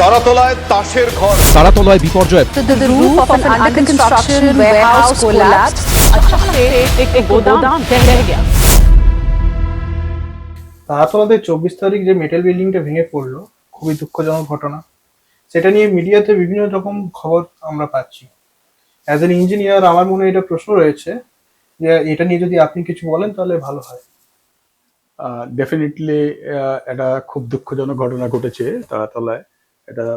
তারাতলায় তাসের ঘর, তারাতলায় বিপর্যয়। The roof of an under construction warehouse collapsed. एक गोदाम ढह गया। তারাতলাতে 24 তারিখ যে মেটাল বিল্ডিংটা ভেঙে পড়লো, খুবই দুঃখজনক ঘটনা। সেটা নিয়ে মিডিয়াতে বিভিন্ন রকম খবর আমরা পাচ্ছি। অ্যাজ এন ইঞ্জিনিয়ার আমার মনে এটা প্রশ্ন রয়েছে যে এটা নিয়ে যদি আপনি কিছু বলেন তাহলে ভালো হয়। ডেফিনেটলি এটা খুব দুঃখজনক ঘটনা ঘটেছে তারাতলায়। এটা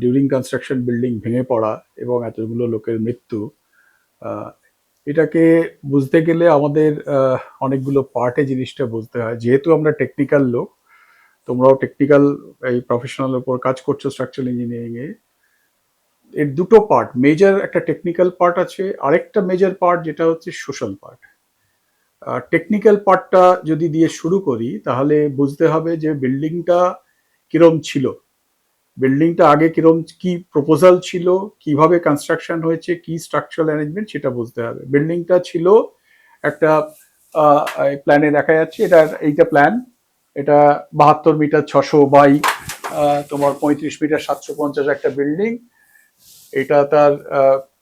ডিউরিং কনস্ট্রাকশন বিল্ডিং ভেঙে পড়া এবং এতগুলো লোকের মৃত্যু। এটাকে বুঝতে গেলে আমাদের অনেকগুলো পার্টে জিনিসটা বুঝতে হয়। যেহেতু আমরা টেকনিক্যাল লোক, তোমরাও টেকনিক্যাল এই প্রফেশনাল উপর কাজ করছো স্ট্রাকচারাল ইঞ্জিনিয়ারিংয়ে, এর দুটো পার্ট, মেজর একটা টেকনিক্যাল পার্ট আছে, আরেকটা মেজর পার্ট যেটা হচ্ছে সোশ্যাল পার্ট। টেকনিক্যাল পার্টটা যদি দিয়ে শুরু করি তাহলে বুঝতে হবে যে বিল্ডিংটা কিরম ছিল, বিল্ডিংটা আগে কিরম, কি প্রপোজাল ছিল, কিভাবে কনস্ট্রাকশন হয়েছে, কি স্ট্রাকচারাল অ্যারেঞ্জমেন্ট, সেটা বুঝতে হবে। বিল্ডিংটা ছিল একটা প্ল্যানে দেখা যাচ্ছে, এইটা প্ল্যান, এটা 72 মিটার 600 বাই তোমার 35 মিটার 750 একটা বিল্ডিং। এটা তার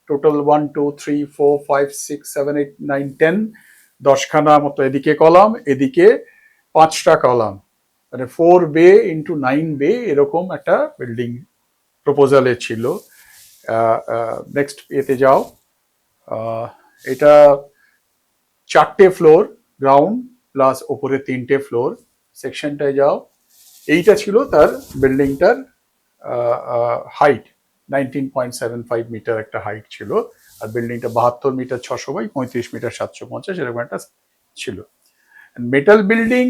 টোটাল 1 2 3 4 5 6 7 8 9 10 10খানা মতো এদিকে কলাম, এদিকে 5টা কলাম, মানে 4 বে ইন্টু 9 বে এরকম একটা বিল্ডিং প্রপোজালে ছিল। নেক্সট এতে যাও, এটা 4টে ফ্লোর, গ্রাউন্ড প্লাস ওপরে 3টে ফ্লোর, সেকশনটায় যাও। এইটা ছিল তার বিল্ডিংটার হাইট, 19.75 মিটার একটা হাইট ছিল। আর বিল্ডিংটা 72 মিটার 600 বাই 35 মিটার 750 এরকম একটা ছিল। মেটাল বিল্ডিং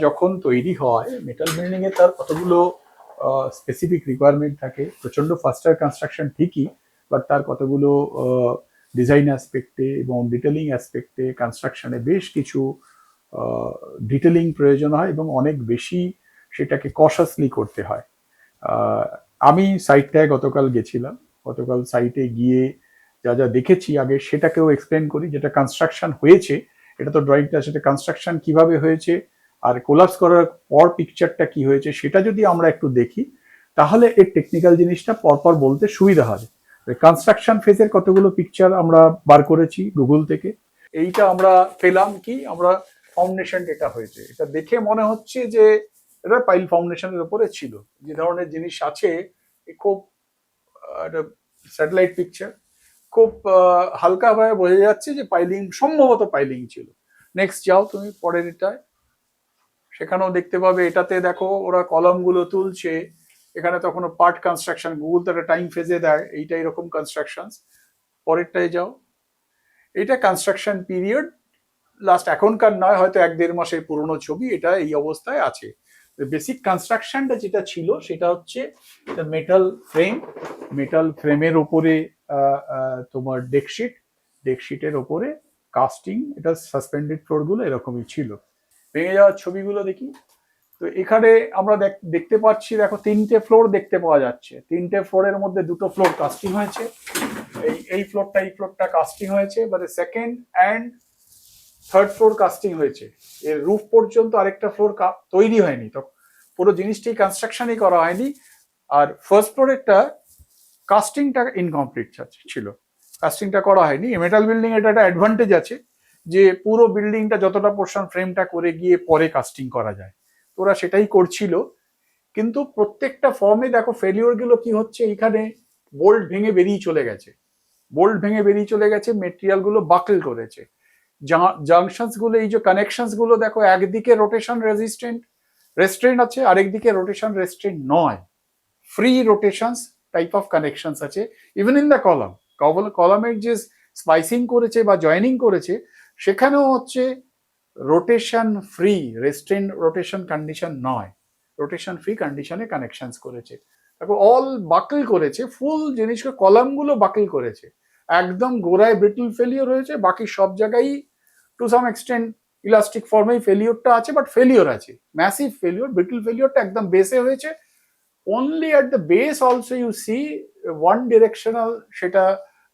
যখন তৈরি হয়, মেটাল বিল্ডিং এ তার কতগুলো স্পেসিফিক রিকোয়ারমেন্ট থাকে। প্রচন্ড ফাস্টার কনস্ট্রাকশন ঠিকই, বাট তার কতগুলো ডিজাইন অ্যাসপেক্টে এবং ডিটেলিং অ্যাসপেক্টে কনস্ট্রাকশনে বেশ কিছু ডিটেলিং প্রয়োজন হয় এবং অনেক বেশি সেটাকে কশাসলি করতে হয়। আমি সাইটটায় গতকাল গেছিলাম, গতকাল সাইটে গিয়ে যা যা দেখেছি আগে সেটাকেও এক্সপ্লেন করি। যেটা কনস্ট্রাকশন হয়েছে, এটা তো ড্রয়িংটা, সেটা কনস্ট্রাকশন কিভাবে হয়েছে আর কোলাপস করার পর পিকচারটা কি হয়েছে সেটা যদি আমরা একটু দেখি তাহলে এর টেকনিক্যাল জিনিসটা পরপর বলতে সুবিধা হবে। কনস্ট্রাকশন ফেজের কতগুলো পিকচার আমরা বার করেছি গুগল থেকে। এইটা আমরা পেলাম কি, আমরা ফাউন্ডেশন যেটা হয়েছে এটা দেখে মনে হচ্ছে যে এটা পাইল ফাউন্ডেশনের উপরে ছিল। যে ধরনের জিনিস আছে, খুব একটা স্যাটেলাইট পিকচার, খুব হালকাভাবে বোঝা যাচ্ছে যে পাইলিং, সম্ভবত পাইলিং ছিল। নেক্সট যাও তুমি পরের এটায়, সেখানেও দেখতে পাবে। এটাতে দেখো ওরা কলামগুলো তুলছে, এখানে তখন পার্ট কনস্ট্রাকশন, গুগল তো একটা টাইম ফেজে দেয়, এইটা এরকম কনস্ট্রাকশন। পরেরটায় যাও, এটা কনস্ট্রাকশন পিরিয়ড লাস্ট, এখনকার নয়, হয়তো 1-1.5 মাসের পুরনো ছবি। এটা এই অবস্থায় আছে। বেসিক কনস্ট্রাকশনটা যেটা ছিল সেটা হচ্ছে মেটাল ফ্রেম, মেটাল ফ্রেমের ওপরে তোমার ডেকশিট, ডেকশিটের ওপরে কাস্টিং, এটা সাসপেন্ডেড ফ্লোর গুলো এরকমই ছিল। ভেঙে যাওয়ার ছবিগুলো দেখি। তো এখানে আমরা দেখতে পাচ্ছি, দেখো 3টে ফ্লোর দেখতে পাওয়া যাচ্ছে। 3টে ফ্লোরের মধ্যে 2টো ফ্লোর কাস্টিং হয়েছে। এই ফ্লোরটা কাস্টিং হয়েছে, মানে second and third floor casting হয়েছে। এর রুফ পর্যন্ত আরেকটা ফ্লোর তৈরি হয়নি, তো পুরো জিনিসটি কনস্ট্রাকশনই করা হয়নি। আর ফার্স্ট ফ্লোরেরটা কাস্টিংটা ইনকমপ্লিট ছিল, কাস্টিংটা করা হয়নি। মেটাল বিল্ডিং এটা একটা অ্যাডভান্টেজ আছে যে পুরো বিল্ডিংটা যতটা পোর্শন ফ্রেমটা করে গিয়ে পরে কাস্টিং করা যায়, ওরা সেটাই করছিল। কিন্তু প্রত্যেকটা ফর্মে দেখো ফেলিওর গুলো কি হচ্ছে, এইখানে বোল্ট ভেঙে বেরিয়ে চলে গেছে, বোল্ট ভেঙে বেরিয়ে চলে গেছে, মেটেরিয়াল গুলো বাকল করেছে। জাংশনস গুলো, এই যে কানেকশনস গুলো দেখো, একদিকে রোটেশন রেস্ট্রেন্ট আছে, আরেকদিকে রোটেশন রেস্ট্রেন্ট নয়, ফ্রি রোটেশনস টাইপ অফ কানেকশনস আছে। ইভেন ইন দ্য কলামের যে স্পাইসিং করেছে বা জয়েনিং করেছে সেখানেও হচ্ছে rotation free, restrained rotation condition নয়, রোটেশন ফ্রি কন্ডিশনে কানেকশনস করেছে। দেখো অল বাকল করেছে, ফুল জিনিসকে কলামগুলো বাকল করেছে। একদম গোড়ায় ব্রিটল ফেলিওর হয়েছে, বাকি সব জায়গায় টু সাম এক্সটেন্ট ইলাস্টিক ফর্মেই ফেলিওরটা আছে, বাট ফেলিওর আছে, ম্যাসিভ ফেলিওর। ব্রিটল ফেলিওরটা একদম বেসে হয়েছে। Only at the base also you see one directional, সেটা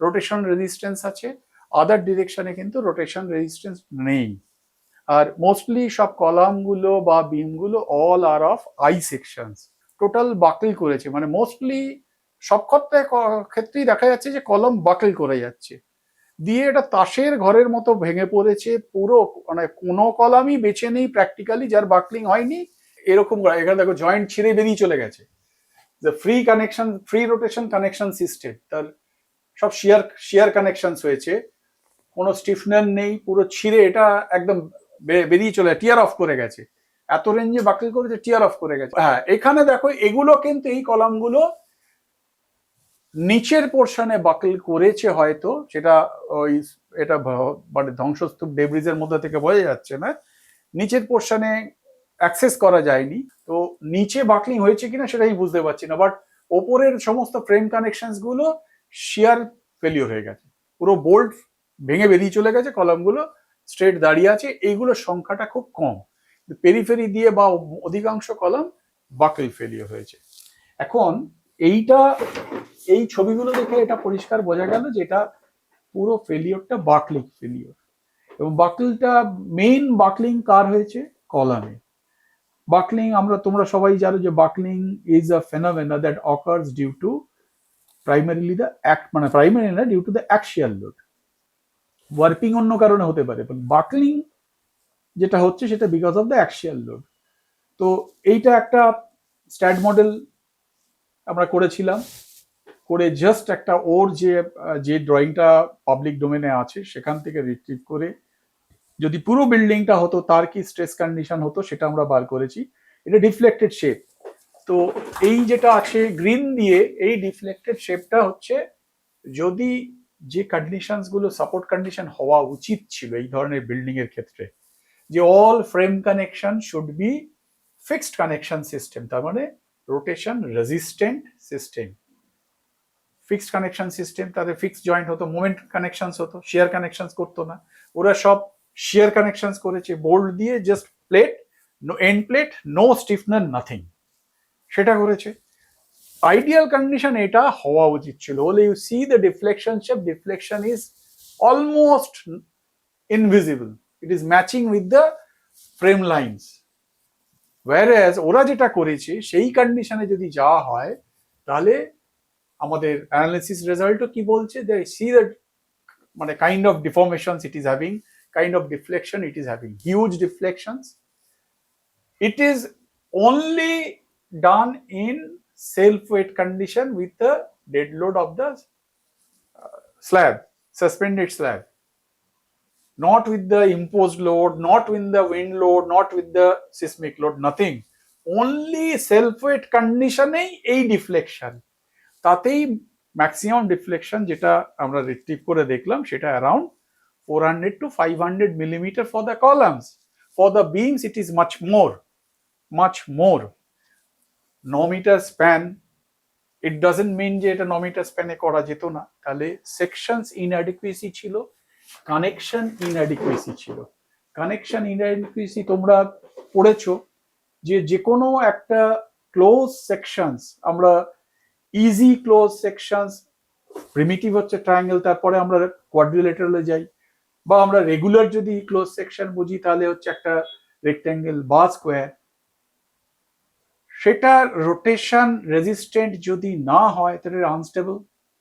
রোটেশন রেজিস্ট্যান্স আছে, আদার ডিরেকশনে কিন্তু রোটেশন রেজিস্ট্যান্স নেই। আর মোস্টলি সব কলামগুলো বা বিমগুলো all are of I sections, total buckle করেছে, মানে মোস্টলি সব ক্ষেত্রেই দেখা যাচ্ছে যে কলম বাকল করে যাচ্ছে, দিয়ে এটা তাসের ঘরের মতো ভেঙে পড়েছে পুরো, মানে কোনো কলামই বেঁচে নেই প্র্যাকটিক্যালি যার বাকলিং হয়নি। এরকম এখানে দেখো জয়েন্ট ছিঁড়ে বেরিয়ে চলে গেছে, যে ফ্রি রোটেশন কানেকশন সিস্টেম, তার সব শিয়ার কানেকশনস হয়েছে, কোনো স্টিফনার নেই, পুরো ছিঁড়ে এটা একদম বেরিয়ে চলে টিয়ার অফ করে গেছে, এত রেঞ্জে বাকল করেছে টিয়ার অফ করে গেছে। হ্যাঁ, এখানে দেখো এগুলো কিন্তু এই কলামগুলো নিচের পোর্শনে বাকল করেছে হয়তো, সেটা ওই এটা মানে ধ্বংসস্তূপ ডেব্রিজের মধ্যে থেকে বোঝা যাচ্ছে না, নিচের পোর্শনে অ্যাক্সেস করা যায়নি, তো নিচে বাকলিং হয়েছে কিনা সেটাই বুঝতে পারছি না, বাট ওপরের সমস্ত ফ্রেম কানেকশনস গুলো শিয়ার ফেলিওর হয়ে গেছে, পুরো বোল্ট ভেঙে বেরিয়ে চলে গেছে, কলামগুলো স্ট্রেট দাঁড়িয়ে আছে, এইগুলোর সংখ্যাটা খুব কম, পেরিফেরি দিয়ে বা অধিকাংশ কলাম বাকল ফেলিওর হয়েছে। এখন এই ছবিগুলো দেখে এটা পরিষ্কার বোঝা গেল যে এটা পুরো ফেলিওরটা বাকলিং ফেলিওর, এবং বাকলটা মেইন বাকলিং কার হয়েছে? কলামে। বাকলিং তোমরা সবাই জানো যে buckling is a phenomena that occurs due to primarily the primary না, due to the axial load. Warping অন্য কারণে হতে পারে, বাকলিং যেটা হচ্ছে সেটা because of the axial load. তো এইটা একটা স্ট্যাট মডেল আমরা করেছিলাম, করে জাস্ট একটা ওর যে ড্রয়িংটা পাবলিক ডোমেনে আছে সেখান থেকে রিট্রিভ করে যদি পুরো বিল্ডিংটা হতো তার কি স্ট্রেস কন্ডিশন হতো সেটা আমরা বার করেছি। এটা ডিফ্লেক্টেড শেপ, তো এই যেটা আছে গ্রিন দিয়ে, এই ডিফ্লেক্টেড শেপটা হচ্ছে যদি যে কন্ডিশনস গুলো সাপোর্ট কন্ডিশন হওয়া উচিত ছিল এই ধরনের বিল্ডিং এর ক্ষেত্রে, যে all frame connection should be fixed connection system, তার মানে rotation resistant system, fixed connection system, তাদের ফিক্সড জয়েন্ট হতো, মোমেন্ট কানেকশনস হতো, শেয়ার কানেকশনস করতো না, ওরা সব শেয়ার কানেকশনস করেছে বোল্ট দিয়ে, just plate, no end plate, no stiffener, nothing, সেটা করেছে। আইডিয়াল কন্ডিশন এটা হওয়া উচিত ছিল, হলে you see the deflection shape, deflection is almost invisible, it is matching with the frame lines, ওয়্যারএজ ওরা যেটা করেছে সেই কন্ডিশনে যদি যাওয়া হয় তাহলে আমাদের অ্যানালিসিস রেজাল্টও কি বলছে, দে সি দ্য মানে kind of deformations it is having, kind of deflection it is having, huge deflections. It is only done in self-weight condition with the dead load of the slab, suspended slab, not with the imposed load, not with the wind load, not with the seismic load, nothing. Only self-weight condition এই deflection, তাতেই maximum deflection যেটা আমরা retrieve করে দেখলাম সেটা around 400 to 500 millimeter for the columns. For the beams it is much more. 9 meter span, it doesn't mean যে এটা 9 meter span এ করা যেত না, তাহলে sections inadequacy ছিল, connection inadequacy ছিল। connection inadequacy তোমরা পড়েছো যে কোনো একটা ক্লোজ সেকশনস, আমরা ইজি ক্লোজ সেকশনস, প্রিমিটিভ হচ্ছে ট্রায়াঙ্গেল, তারপরে আমরা কোয়াড্রিলেটারালে যাই, বা আমরা রেগুলার যদি ক্লোজ সেকশন বুঝি তাহলে হচ্ছে একটা রেক্ট্যাঙ্গেল বা স্কোয়ার, সেটা রোটেশন রেজিস্ট্যান্ট যদি না হয় তাহলে আনস্টেবল,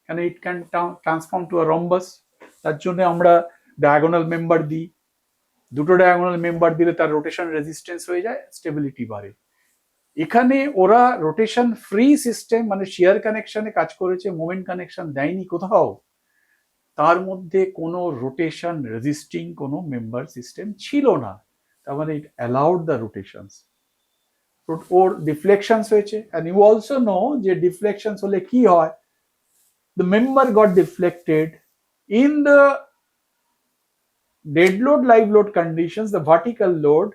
কেন it can transform to a rhombus. তার জন্য আমরা ডায়াগোনাল মেম্বার দিই, দুটো ডায়াগোনাল মেম্বার দিলে তার রোটেশন রেজিস্ট্যান্স হয়ে যায়, স্টেবিলিটি বাড়ে। এখানে ওরা রোটেশন ফ্রি সিস্টেম মানে শিয়ার কানেকশনে কাজ করেছে, মোমেন্ট কানেকশন দেয়নি কোথাও, তার মধ্যে কোনো রোটেশন রেজিস্টিং কোনো মেম্বার সিস্টেম ছিল না, তার মানে ইট অ্যালাউড দ্য রোটেশনস, ওর ডিফ্লেকশনস হয়েছে। অ্যান্ড ইউ অলসো নো যে ডিফ্লেকশনস হলে কি হয়, the member goat deflected in the dead load live load conditions, the vertical load,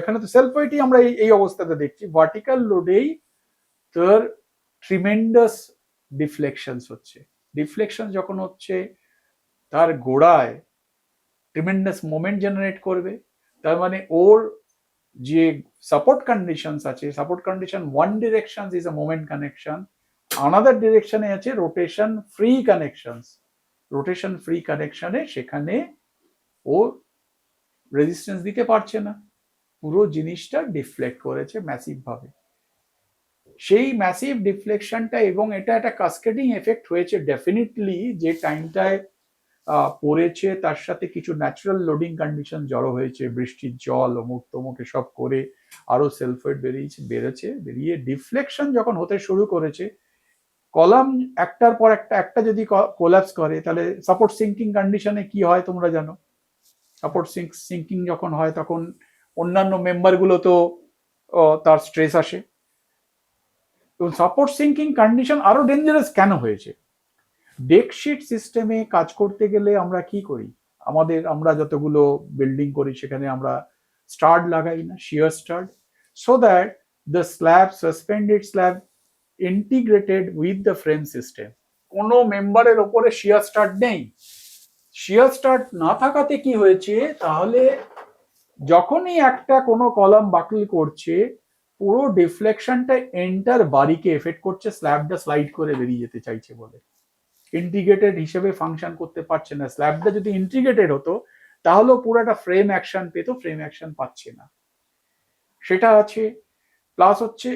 এখানে তো সেলফ ওয়েটই আমরা এই অবস্থাতে দেখছি, ভার্টিক্যাল লোডেই তার ট্রিমেন্ডাস ডিফ্লেকশনস হচ্ছে। ডিফ্লেকশন যখন হচ্ছে তার গোড়ায় ট্রিমেন্ডাস মোমেন্ট জেনারেট করবে, তার মানে ওর যে সাপোর্ট কন্ডিশনস আছে, support condition one direction is a moment connection, another ডিরেকশনে আছে rotation free connections, rotation free কানেকশনে সেখানে ও রেজিস্ট্যান্স দিতে পারছে না, পুরো জিনিসটা ডিফ্লেক্ট করেছে ম্যাসিভ ভাবে। সেই ম্যাসিভ ডিফ্লেকশনটা, এবং এটা একটা কাস্কেডিং এফেক্ট হয়েছে ডেফিনেটলি, যে টাইমটায় পড়েছে তার সাথে কিছু ন্যাচারাল লোডিং কন্ডিশন জড়ো হয়েছে, বৃষ্টির জল অমুক তমুক এসব করে আরো সেলফওয়েট বেরিয়ে ডিফ্লেকশন যখন হতে শুরু করেছে, কলাম একটার পর একটা যদি কোলাপস করে, তাহলে সাপোর্ট সিঙ্কিং কন্ডিশনে কি হয় তোমরা জানো। সাপোর্ট সিঙ্কিং যখন হয় তখন অন্যান্য মেম্বার গুলো তো তার স্ট্রেস আসে। তো সাপোর্ট সিঙ্কিং কন্ডিশন আরো ডেঞ্জারাস কেন হয়েছে? ডেকশিট সিস্টেমে কাজ করতে গেলে আমরা কি করি, আমরা যতগুলো বিল্ডিং করি সেখানে আমরা স্টাড লাগাই না, shear stud, so that the slab, suspended slab integrated with the frame system. কোনো মেম্বারের ওপরে শিয়ার স্টাড নেই। শিয়ার স্টাড না থাকাতে কি হয়েছে, তাহলে যখনই একটা কোনো কলাম বাকল করছে, পুরো ডিফ্লেকশনটা এন্টার বাড়িকে এফেক্ট করছে, স্ল্যাবটা স্লাইড করে বেরিয়ে যেতে চাইছে বলে। ইন্টিগ্রেটেড হিসেবে ফাংশন করতে পারছে না। স্ল্যাবটা যদি ইন্টিগ্রেটেড হতো তাহলেও পুরো একটা ফ্রেম অ্যাকশন পেত, ফ্রেম অ্যাকশন পাচ্ছে না, সেটা আছে। প্লাস হচ্ছে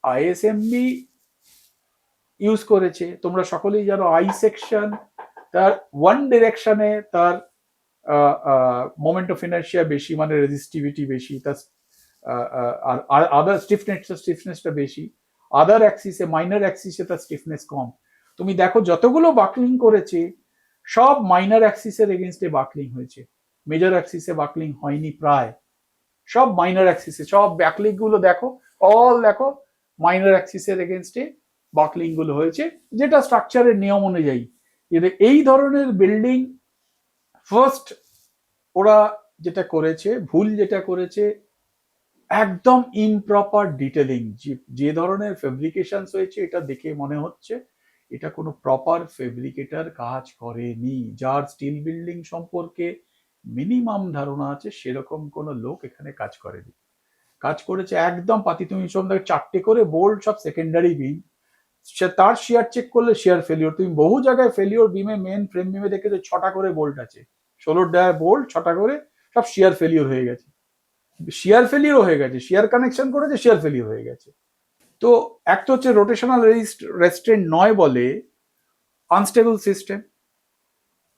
আইএসএমবি ইউজ করেছে, তোমরা সকলেই জানো আই সেকশন তার ওয়ান ডিরেকশনে তার মোমেন্ট অফ ইনার্শিয়া বেশি, মানে রেজিস্টিভিটি বেশি, তার আর আদার স্টিফনেসটা বেশি, আদার অ্যাক্সিসে মাইনর অ্যাক্সিসে তার স্টিফনেস কম। তুমি দেখো যতগুলো বাকলিং করেছে সব মাইনর অ্যাক্সিসের এগেনস্টে বাকলিং হয়েছে, মেজর অ্যাক্সিসে বাকলিং হয়নি প্রায়, সব মাইনর অ্যাক্সিসে। সব ব্যাকলিং গুলো দেখো, অল দেখো মাইনর অ্যাক্সিসের এগেনস্টে বাকলিং গুলো হয়েছে, যেটা স্ট্রাকচারের নিয়ম অনুযায়ী। এই ধরনের বিল্ডিং ফার্স্ট ওরা যেটা করেছে, ভুল যেটা করেছে, একদম ইমপ্রপার ডিটেলিং। যে ধরনের ফেব্রিকেশন হয়েছে এটা দেখে মনে হচ্ছে এটা কোনো প্রপার ফেব্রিকেটর কাজ করেনি। যার স্টিল বিল্ডিং সম্পর্কে মিনিমাম ধারণা আছে সেরকম কোনো লোক এখানে কাজ করেনি। কাজ করেছে একদম পাতি। তুমি চারটে করে বোল্ট, সব সেকেন্ডারি বিম, তার শেয়ার চেক করলে শেয়ার ফেলিওর। তুমি বহু জায়গায় ফেলিওর বিমে, মেন ফ্রেম বিমে দেখেছো 6টা করে বোল্ট আছে, 16 ডায়া বোল্ট 6টা করে, সব শেয়ার ফেলিওর হয়ে গেছে, শেয়ার কানেকশন করেছে, শেয়ার ফেলিওর হয়ে গেছে। তো এক তো হচ্ছে রোটেশনাল রেস্ট্রেন্ট নয় বলে আনস্টেবল সিস্টেম,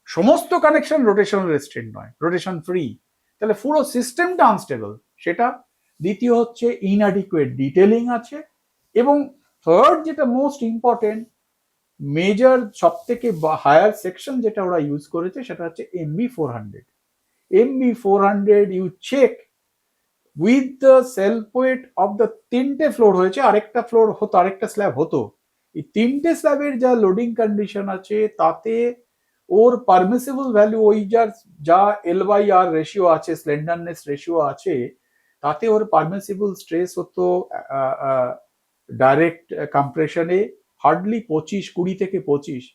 সমস্ত কানেকশন রোটেশনাল রেস্ট্রেন্ট নয়, রোটেশন ফ্রি, তাহলে পুরো সিস্টেমটা আনস্টেবল সেটা। দ্বিতীয় হচ্ছে ইনঅ্যাডিকুয়েট ডিটেলিং আছে, এবং থার্ড যেটা মোস্ট ইম্পর্টেন্ট, মেজর সব থেকে হায়ার সেকশন যেটা ওরা ইউজ করেছে সেটা হচ্ছে MB400। MB400 you check with the self weight of the 3টে ফ্লোর হয়েছে, আরেকটা ফ্লোর হতো, আরেকটা স্ল্যাব হতো। এই 3টে স্ল্যাবের যা লোডিং কন্ডিশন আছে তাতে ওর পারমিসিবল ভ্যালু, ওই যা L/R রেশিও আছে, স্লেন্ডারনেস রেশিও আছে, তাতে ওর পারমিসিবল স্ট্রেস হতো ডাইরেক্ট কম্প্রেশনে হার্ডলি 20 থেকে 25।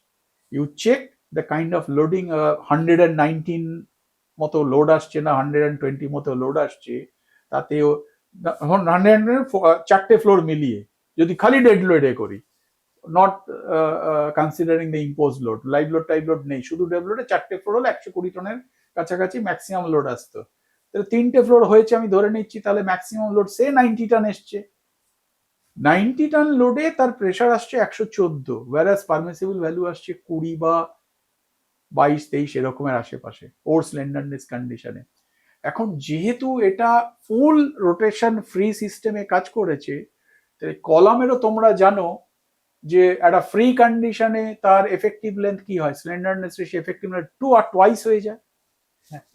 You check the kind of loading, 119 মতো লোড আসছে না 120 মতো লোড আসছে, তাতেও 4টে ফ্লোর মিলিয়ে যদি খালি ডেড লোডে করি, not considering the impose load, live load type load নেই, শুধু ডেড লোডে 4টে ফ্লোর হলে 120 টনের কাছাকাছি ম্যাক্সিমাম লোড আসতো। তাহলে 3টে ফ্লোর হয়েছে আমি ধরে নিচ্ছি, তাহলে ম্যাক্সিমাম লোড সে 90 টন এসছে। 90 টন লোডে তার প্রেশার আসছে 114, ওয়ারাস পারমিসিবল ভ্যালু আসছে 20 বা 22-23 এরকমের আশেপাশে ওর স্লেন্ডারনেস কন্ডিশনে। এখন যেহেতু এটা ফুল রোটেশন ফ্রি সিস্টেমে কাজ করেছে, তাহলে কলামেরও তোমরা জানো যে একটা ফ্রি কন্ডিশনে তার এফেক্টিভ লেন্থ কি হয়, স্লেন্ডারনেস রেশিও এফেক্টিভ লেন্থ 2 আর টুয়াইস হয়ে যায়।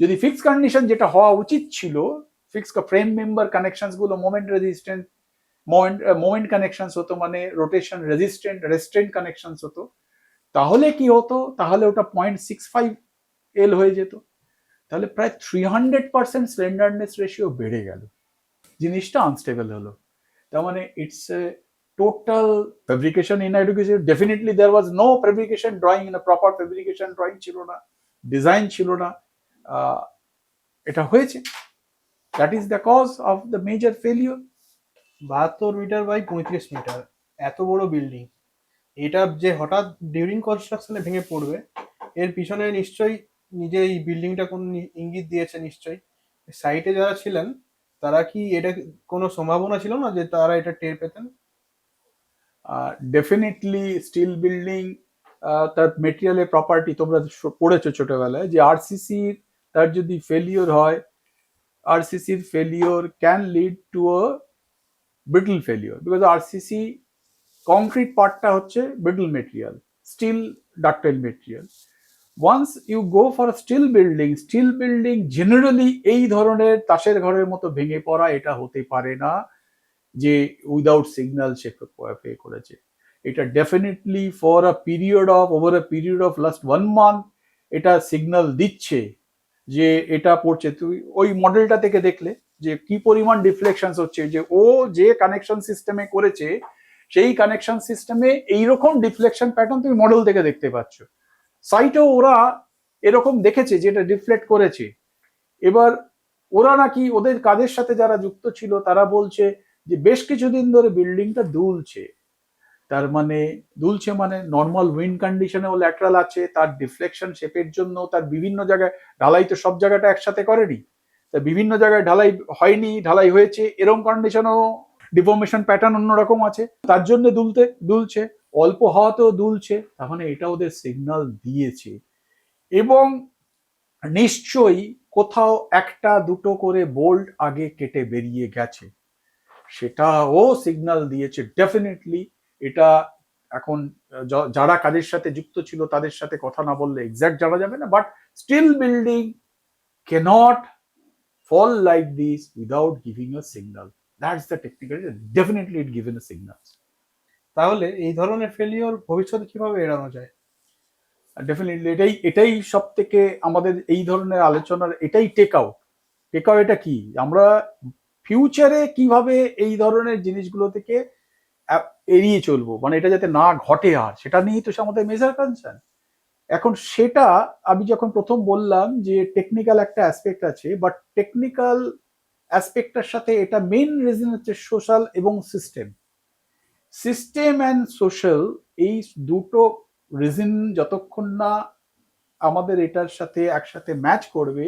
যদি ফিক্স কন্ডিশন যেটা হওয়া উচিত ছিল, ফিক্স ফ্রেম মেম্বার কানেকশন গুলো মোমেন্ট রেজিস্ট্যান্ট, মোমেন্ট কানেকশন হতো, মানে রোটেশন রেস্ট্রেন্ট কানেকশন হতো, তাহলে কি হতো, তাহলে ওটা 0.65 L হয়ে যেত, তাহলে প্রায় 300% স্লেন্ডারনেস রেশিও বেড়ে গেল, জিনিসটা আনস্টেবল হলো। তার মানে it's a total fabrication in education. Definitely there was no fabrication drawing, in proper fabrication drawing ছিল না, ডিজাইন ছিল না, এটা হয়েছে। That is the cause of the major failure. 72 meter by 35 meter, এত বড় বিল্ডিং, এটা যে হঠাৎ ডিউরিং কনস্ট্রাকশনে ভেঙে পড়বে, এর পিছনে নিশ্চয়ই নিজে এই বিল্ডিংটা কোন ইঙ্গিত দিয়েছে নিশ্চয়ই। সাইটে যারা ছিলেন তারা কি এটা কোনো সম্ভাবনা ছিল না যে তারা এটা টের পেতেন? ডেফিনেটলি স্টিল বিল্ডিং তার মেটেরিয়ালের প্রপার্টি তোমরা পড়েছো ছোটবেলায়, যে আরসিসি তার যদি ফেলিওর হয়, আরসিসির failure can lead to a brittle failure, because RCC concrete পার্টটা হচ্ছে brittle material, steel ductile material. Once you go for steel building generally এই ধরনের তাসের ঘরের মতো ভেঙে পড়া এটা হতে পারে না যে উইদাউট সিগন্যাল সে পে করেছে। এটা definitely for a period of over a period of last 1 month এটা সিগন্যাল দিচ্ছে যে এটা পড়ছে। তুই ওই মডেলটা থেকে দেখলে যে কি পরিমাণ ডিফ্লেকশন হচ্ছে, যে ও যে কানেকশন সিস্টেমে করেছে সেই কানেকশন সিস্টেমে এইরকম ডিফ্লেকশন প্যাটার্ন তুমি মডেল থেকে দেখতে পাচ্ছ। সাইটেও ওরা এরকম দেখেছে যে এটা ডিফ্লেক্ট করেছে। এবার ওরা নাকি ওদের কাজের সাথে যারা যুক্ত ছিল তারা বলছে যে বেশ কিছুদিন ধরে বিল্ডিংটা দুলছে। তার মানে দুলছে মানে নর্মাল উইন্ড কন্ডিশনেও ল্যাটারাল আছে, তার ডিফ্লেকশন শেপের জন্য তার বিভিন্ন জায়গায় ঢালাই তো সব জায়গাটা একসাথে করেনি, তা বিভিন্ন জায়গায় ঢালাই হয়নি, ঢালাই হয়েছে, এরকম কন্ডিশনও ডিফর্মেশন প্যাটার্ন অন্যরকম আছে, তার জন্য দুলছে, অল্প হওয়াতেও দুলছে। তার মানে এটা ওদের সিগন্যাল দিয়েছে। এবং নিশ্চয়ই কোথাও একটা দুটো করে বোল্ট আগে কেটে বেরিয়ে গেছে, সেটাও সিগন্যাল দিয়েছে ডেফিনেটলি। এটা এখন যারা কাজের সাথে যুক্ত ছিল তাদের সাথে কথা না বললে এক্সাক্ট জানা যাবে না, but steel building cannot fall like this without giving a signal. That's the technical. Definitely it given a signal. তাহলে এই ধরনের ফেলিওর ভবিষ্যতে কিভাবে এড়ানো যায়? ডেফিনেটলি এটাই সব থেকে আমাদের এই ধরনের আলোচনার এটাই টেক আউট এটা কি, আমরা ফিউচারে কিভাবে এই ধরনের জিনিসগুলো থেকে এড়িয়ে চলবো, মানে এটা যাতে না ঘটে, আর সেটা নিয়েই তো আমাদের মেজর কনসার্ন। এখন সেটা আমি যখন প্রথম বললাম যে টেকনিক্যাল একটা অ্যাসপেক্ট আছে, বাট টেকনিক্যাল অ্যাসপেক্টটার সাথে এটা মেইন রিজন হচ্ছে সোশ্যাল এবং সিস্টেম অ্যান্ড সোশ্যাল, এই দুটো রিজন যতক্ষণ না আমাদের এটার সাথে একসাথে ম্যাচ করবে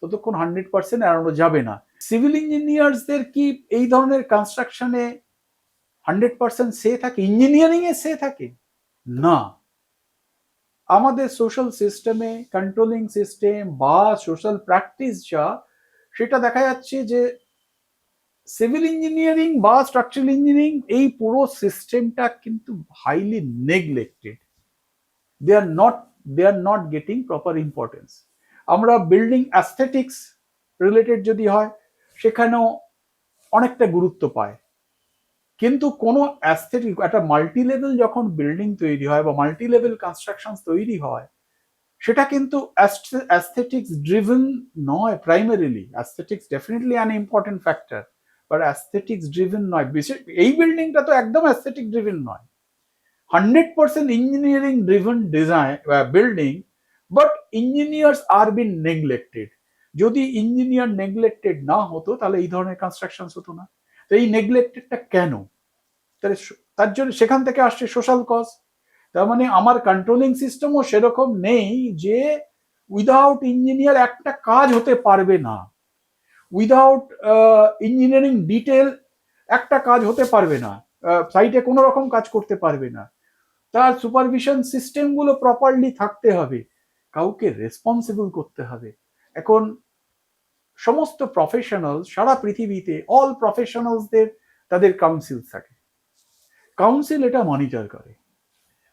ততক্ষণ 100% এড়ানো যাবে না। সিভিল ইঞ্জিনিয়ার্সদের কি এই ধরনের কনস্ট্রাকশনে 100% সে থাকে, ইঞ্জিনিয়ারিং এ সে থাকে না। আমাদের সোশ্যাল সিস্টেমে কন্ট্রোলিং সিস্টেম বা সোশ্যাল প্র্যাকটিস যা, সেটা দেখা যাচ্ছে যে সিভিল ইঞ্জিনিয়ারিং বা স্ট্রাকচারাল ইঞ্জিনিয়ারিং এই পুরো সিস্টেমটা কিন্তু highly neglected. They are not getting proper importance. আমরা বিল্ডিং অ্যাস্থেটিক্স রিলেটেড যদি হয় সেখানেও অনেকটা গুরুত্ব পায়, কিন্তু কোনো অ্যাস্থেটিক একটা মাল্টি লেভেল যখন বিল্ডিং তৈরি হয় বা মাল্টি লেভেল কনস্ট্রাকশন তৈরি হয়, সেটা কিন্তু অ্যাস্থেটিক্স ড্রিভেন নয় primarily. Aesthetics definitely an important factor, but aesthetics driven নয়। এই বিল্ডিংটা তো একদম অ্যাস্থেটিক ড্রিভেন নয়, 100% engineering driven design building, but engineers are been neglected. যদি ইঞ্জিনিয়ার নেগলেক্টেড না হতো তাহলে এই ধরনের কনস্ট্রাকশন হতো না। তো এই নেগলেক্টেডটা কেন? তার জন্য সেখান থেকে আসছে সোশ্যাল কজ। তার মানে আমার কন্ট্রোলিং সিস্টেমও সেরকম নেই যে উইদাউট ইঞ্জিনিয়ার একটা কাজ হতে পারবে না, উইদাউট ইঞ্জিনিয়ারিং ডিটেল একটা কাজ হতে পারবে না, সাইটে কোনো রকম কাজ করতে পারবে না। তার সুপারভিশন সিস্টেমগুলো প্রপারলি থাকতে হবে, কাউকে রেসপন্সিবল করতে হবে। এখন সমস্ত প্রফেশনাল সারা পৃথিবীতে অল প্রফেশনালসদের তাদের কাউন্সিল থাকে, কাউন্সিল এটা মনিটর করে।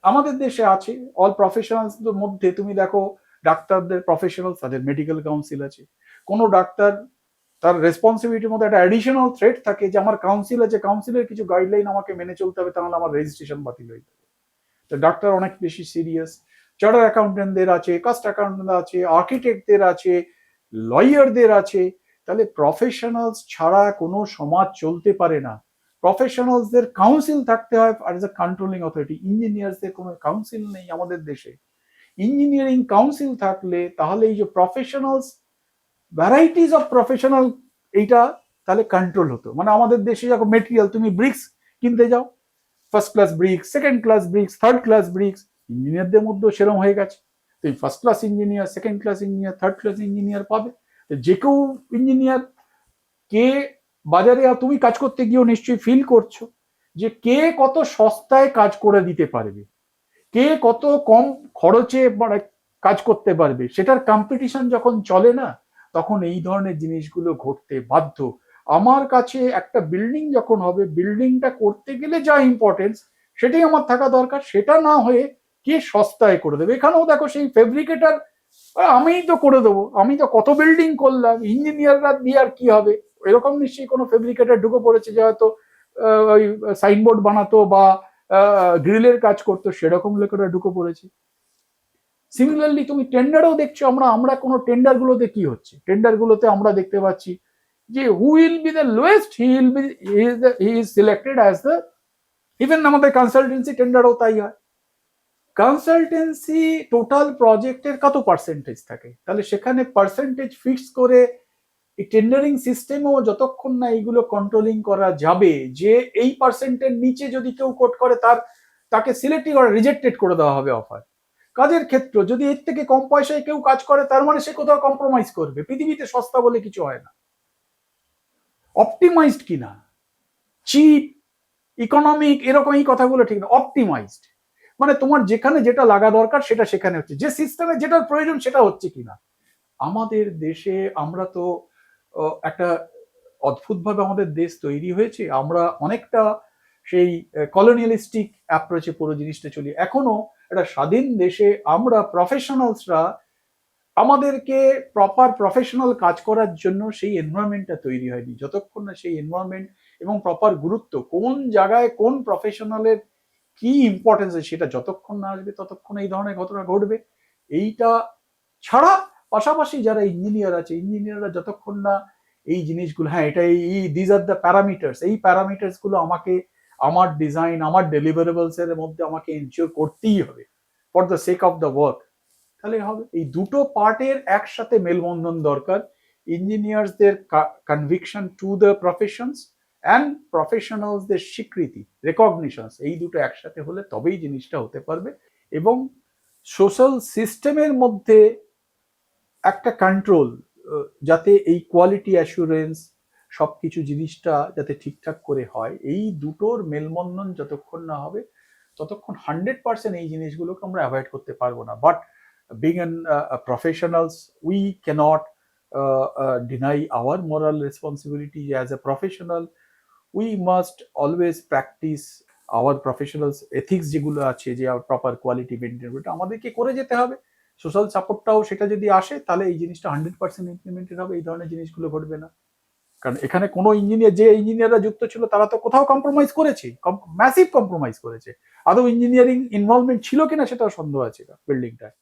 আমাদের দেশে আছে অল প্রফেশনালসদের মধ্যে তুমি দেখো ডাক্তারদের প্রফেশনাল, তাদের মেডিকেল কাউন্সিল আছে। কোনো ডাক্তার তার রেসপন্সিবিলিটির মধ্যে একটা অ্যাডিশনাল থ্রেট থাকে যে আমার কাউন্সিল আছে, কাউন্সিলের কিছু গাইডলাইন আমাকে মেনে চলতে হবে, তাহলে আমার রেজিস্ট্রেশন বাতিল হয়ে যাবে। তো ডাক্তার অনেক বেশি সিরিয়াস। চার্টার অ্যাকাউন্টেন্টদের আছে, কাস্ট অ্যাকাউন্টেন্ট আছে, আর্কিটেক্টদের আছে, লয়ারদের আছে। তাহলে প্রফেশনালস ছাড়া কোনো সমাজ চলতে পারে না। প্রফেশনালসদের কাউন্সিল থাকতে হয় অ্যাজ এ কন্ট্রোলিং অথরিটি। ইঞ্জিনিয়ার্সদের কোনো কাউন্সিল নেই আমাদের দেশে। ইঞ্জিনিয়ারিং কাউন্সিল থাকলে তাহলে এই যে প্রফেশনালস ভ্যারাইটিস অফ প্রফেশনাল এইটা তাহলে কন্ট্রোল হতো। মানে আমাদের দেশে যখন মেটেরিয়াল তুমি ব্রিক্স কিনতে যাও, first class bricks, second class bricks, third class bricks, ইঞ্জিনিয়ারদের মধ্যেও সেরকম হয়ে গেছে। তুমি first class engineer, second class engineer, third class engineer পাবে। যে কেউ ইঞ্জিনিয়ার কে বাজারে তুমি কাজ করতে গিয়েও নিশ্চয়ই ফিল করছো যে কে কত সস্তায় কাজ করে দিতে পারবে, কে কত কম খরচে মানে কাজ করতে পারবে, সেটার কম্পিটিশন যখন চলে না, তখন এই ধরনের জিনিসগুলো ঘটতে বাধ্য। আমার কাছে একটা বিল্ডিং যখন হবে, বিল্ডিংটা করতে গেলে যা ইম্পর্টেন্স সেটাই আমার থাকা দরকার, সেটা না হয়ে কে সস্তায় করে দেবে। এখানেও দেখো সেই ফেব্রিকেটার, আমিই তো করে দেবো, আমি তো কত বিল্ডিং করলাম, ইঞ্জিনিয়াররা দিয়ে আর কি হবে, এরকম নিশ্চয়ই কোনো ফেব্রিকেটার ঢুকে পড়েছে যে হয়তো ওই সাইনবোর্ড বানাতো বা গ্রিলের কাজ করতো, সেরকম লোকেরা ঢুকে পড়েছে। সিমিলারলি তুমি টেন্ডারও দেখছো, আমরা কোনো টেন্ডার গুলোতে কি হচ্ছে, টেন্ডার গুলোতে আমরা দেখতে পাচ্ছি যে who will be the lowest he is selected as the, even আমাদের কনসালটেন্সি টেন্ডারও তাই হয়। কনসালটেন্সি টোটাল প্রজেক্টের কত পার্সেন্টেজ থাকে, তাহলে সেখানে পার্সেন্টেজ ফিক্স করে এই টেন্ডারিং সিস্টেমেও যতক্ষণ না এইগুলো কন্ট্রোলিং করা যাবে, যে এই পার্সেন্টের নিচে যদি কেউ কোট করে তাকে সিলেক্টই করে রিজেক্টেড করে দেওয়া হবে অফার। কাজের ক্ষেত্র যদি এর থেকে কম পয়সায় কেউ কাজ করে, তার মানে সে কোথাও কম্প্রোমাইজ করবে। পৃথিবীতে সস্তা বলে কিছু হয় না, অপটিমাইজড কিনা, চিপ, ইকোনমিক, এরকম এই কথাগুলো ঠিক না, অপটিমাইজড মানে তোমার যেখানে যেটা লাগা দরকার সেটা সেখানে হচ্ছে, যে সিস্টেমে যেটার প্রয়োজন সেটা হচ্ছে কিনা। আমাদের দেশে আমরা তো একটা অদ্ভুতভাবে আমাদের দেশ তৈরি হয়েছে, আমরা অনেকটা সেই কলোনিয়ালিস্টিক অ্যাপ্রোচে পুরো জিনিসটা চলি। এখনো একটা স্বাধীন দেশে আমরা প্রফেশনালসরা আমাদেরকে প্রপার প্রফেশনাল কাজ করার জন্য সেই এনভায়রনমেন্টটা তৈরি হয়নি। যতক্ষণ না সেই এনভায়রনমেন্ট এবং প্রপার গুরুত্ব কোন জায়গায় কোন প্রফেশনালের কি ইম্পর্টেন্স সেটা যতক্ষণ না আসবে, ততক্ষণ এই ধরনের ঘটনা ঘটবে। এইটা ছাড়া পাশাপাশি যারা ইঞ্জিনিয়ার আছে, ইঞ্জিনিয়াররা যতক্ষণ না এই জিনিসগুলো, হ্যাঁ এটা এই দিস আর দ্য প্যারামিটার্স, এই প্যারামিটার্স গুলো আমাকে আমার ডিজাইন, আমার ডেলিভারেবলস এর মধ্যে আমাকে এনশিওর করতেই হবে for the sake of the work, তাহলে হবে। এই দুটো পার্টের একসাথে মেলবন্ধন দরকার, ইঞ্জিনিয়ার্সদের conviction to the professions and প্রফেশনালসদের স্বীকৃতি, রেকগনিশনস, এই দুটো একসাথে হলে তবেই জিনিসটা হতে পারবে। এবং সোশ্যাল সিস্টেমের মধ্যে একটা কন্ট্রোল, যাতে এই কোয়ালিটি অ্যাসুরেন্স সবকিছু জিনিসটা যাতে ঠিকঠাক করে হয়, এই দুটোর মেলবন্ধন যতক্ষণ না হবে ততক্ষণ 100% এই জিনিসগুলোকে আমরা অ্যাভয়েড করতে পারবো না। But being professionals, we cannot deny our moral responsibility as a professional. We must always practice our professionals ethics, যেগুলো আছে যে প্রপার কোয়ালিটি মেনটেন করতে আমাদেরকে করে যেতে হবে। সোশ্যাল সাপোর্টটাও সেটা যদি আসে, তাহলে এই জিনিসটা 100% ইমপ্লিমেন্টেড হবে, এই ধরনের জিনিসগুলো ঘটবে না। কারণ এখানে কোনো ইঞ্জিনিয়ার, যে ইঞ্জিনিয়াররা যুক্ত ছিল তারা তো কোথাও কম্প্রোমাইজ করেছে, ম্যাসিভ কম্প্রোমাইজ করেছে। আদৌ ইঞ্জিনিয়ারিং ইনভলভমেন্ট ছিল কিনা সেটাও সন্দেহ আছে বিল্ডিংটায়।